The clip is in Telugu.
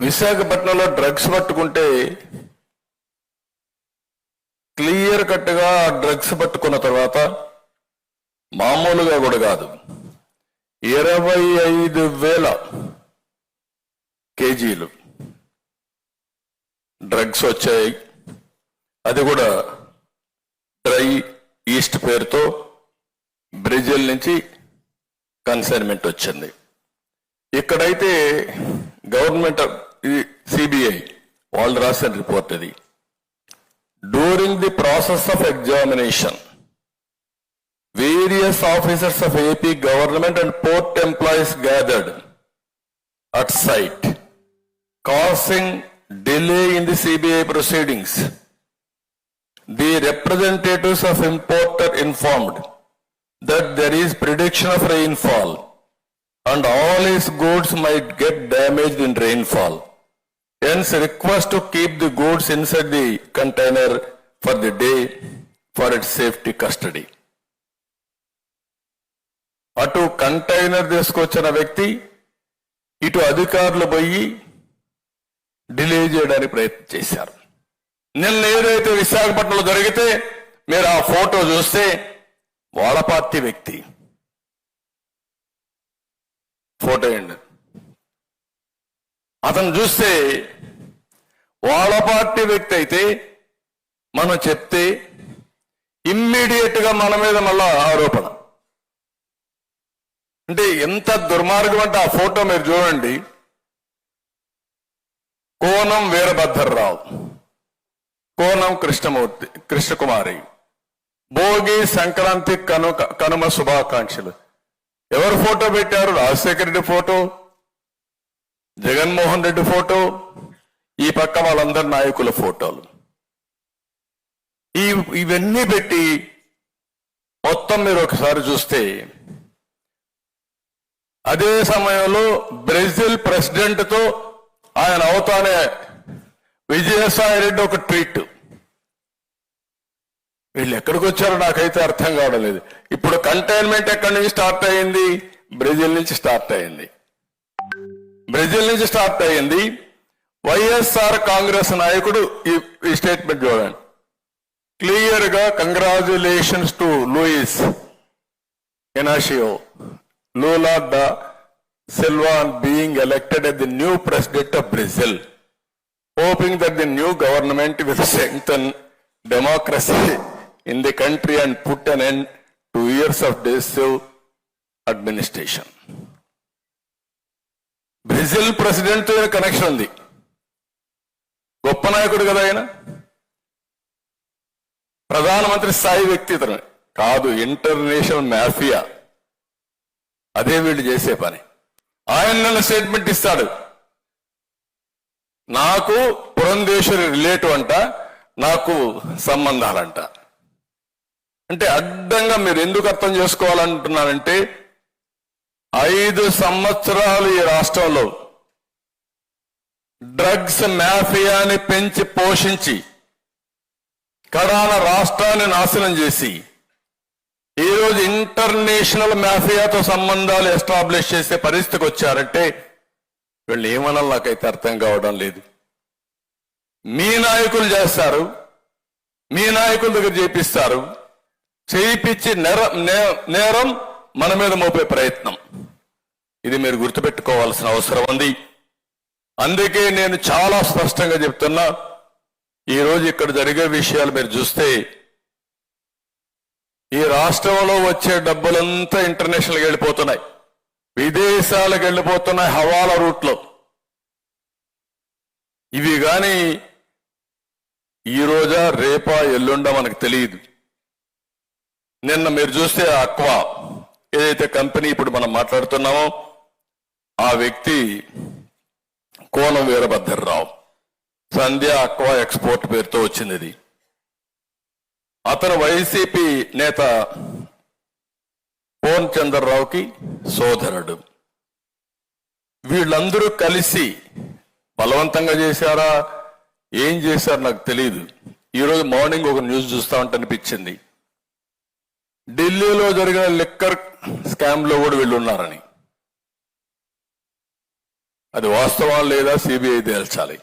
విశాఖపట్నంలో డ్రగ్స్ పట్టుకుంటే క్లియర్ కట్గా డ్రగ్స్ పట్టుకున్న తర్వాత మామూలుగా కూడా కాదు 25,000 కేజీలు డ్రగ్స్ వచ్చాయి. అది కూడా డ్రై ఈస్ట్ పేరుతో బ్రెజిల్ నుంచి కన్సైన్మెంట్ వచ్చింది. ఇక్కడైతే గవర్నమెంట్ సిబిఐ వాళ్ళు రాసిన రిపోర్ట్ ఇది. During the process of examination various officers of AP government and port employees gathered at site, causing delay in the CBI proceedings. The representatives of importer informed that there is prediction of rainfall and all his goods might get damaged in rainfall. Hence request to keep the goods inside the container for the day for its safety custody. అటు కంటైనర్ తీసుకొచ్చిన వ్యక్తి ఇటు అధికారులు పోయి డిలే చేయడానికి ప్రయత్నం చేశారు. నిన్న ఏదైతే విశాఖపట్నంలో జరిగితే మీరు ఆ ఫోటో చూస్తే వాళ్ళ పార్టీ వ్యక్తి ఫోటో ఏంటి, అతను చూస్తే వాళ్ళ పార్టీ వ్యక్తి అయితే మనం చెప్తే ఇమ్మీడియట్ గా మన మీద మళ్ళా ఆరోపణ. అంటే ఎంత దుర్మార్గం అంటే ఆ ఫోటో మీరు చూడండి. కోనం వీరభద్రరావు, కోనం కృష్ణకుమారి, భోగి సంక్రాంతి కనుమ శుభాకాంక్షలు. ఎవరు ఫోటో పెట్టారు? రాజశేఖర రెడ్డి ఫోటో, జగన్మోహన్ రెడ్డి ఫోటో, ఈ పక్క వాళ్ళందరి నాయకుల ఫోటోలు. ఇవన్నీ పెట్టి మొత్తం మీరు ఒకసారి చూస్తే అదే సమయంలో బ్రెజిల్ ప్రెసిడెంట్ తో ఆయన అవుతానే విజయసాయి రెడ్డి ఒక ట్వీట్. వీళ్ళు ఎక్కడికి వచ్చారో నాకైతే అర్థం కావడం లేదు. ఇప్పుడు కంటైన్మెంట్ ఎక్కడి నుంచి స్టార్ట్ అయ్యింది? బ్రెజిల్ నుంచి స్టార్ట్ అయ్యింది. బ్రెజిల్ నుంచి స్టార్ట్ అయ్యింది. వైఎస్ఆర్ కాంగ్రెస్ నాయకుడు ఈ స్టేట్మెంట్ చూడండి. క్లియర్ గా congratulations to Luiz Inacio Lula da Silva on being elected as the new president of Brazil, hoping that the new government will strengthen democracy in the country and put an end to years of decisive administration. Brazil president తో కనెక్షన్ ఉంది. గొప్ప నాయకుడు కదా ఆయన, ప్రధానమంత్రి స్థాయి వ్యక్తి ఇతను కాదు, ఇంటర్నేషనల్ మాఫియా. అదే వీళ్ళు చేసే పని. ఆయన స్టేట్మెంట్ ఇస్తాడు, నాకు పురంధేశ్వరి రిలేటివ్ అంట, నాకు సంబంధాలంట. అంటే అడ్డంగా మీరు ఎందుకు అర్థం చేసుకోవాలంటున్నారంటే 5 సంవత్సరాలు ఈ రాష్ట్రంలో డ్రగ్స్ మాఫియాని పెంచి పోషించి కడాన రాష్ట్రాన్ని నాశనం చేసి ఈరోజు ఇంటర్నేషనల్ మాఫియాతో సంబంధాలు ఎస్టాబ్లిష్ చేసే పరిస్థితికి వచ్చారంటే వీళ్ళు ఏమన్నా నాకైతే అర్థం కావడం లేదు. మీ నాయకులు చేస్తారు, మీ నాయకుల దగ్గర చేపిస్తారు, చేయించి నేరం మన మీద మోపే ప్రయత్నం. ఇది మీరు గుర్తుపెట్టుకోవాల్సిన అవసరం ఉంది. అందుకే నేను చాలా స్పష్టంగా చెప్తున్నా, ఈరోజు ఇక్కడ జరిగే విషయాలు మీరు చూస్తే ఈ రాష్ట్రంలో వచ్చే డబ్బులంతా ఇంటర్నేషనల్కి వెళ్ళిపోతున్నాయి, విదేశాలకు వెళ్ళిపోతున్నాయి హవాలా రూట్లో. ఇవి కానీ ఈ రోజా రేపా ఎల్లుండా మనకు తెలియదు. నిన్న మీరు చూస్తే అక్వా ఏదైతే కంపెనీ ఇప్పుడు మనం మాట్లాడుతున్నామో ఆ వ్యక్తి కోనం వీరభద్రరావు, సంధ్య అక్వా ఎక్స్పోర్ట్ పేరుతో వచ్చింది. ఇది అతను వైసీపీ నేత పోన్ చంద్రరావుకి సోదరుడు. వీళ్ళందరూ కలిసి బలవంతంగా చేశారా, ఏం చేశారు నాకు తెలియదు. ఈరోజు మార్నింగ్ ఒక న్యూస్ చూస్తా ఉంటే అనిపించింది, ఢిల్లీలో జరిగిన లిక్కర్ స్కామ్ లో కూడా వీళ్ళు ఉన్నారని. అది వాస్తవం లేదా సిబిఐ తేల్చాలి.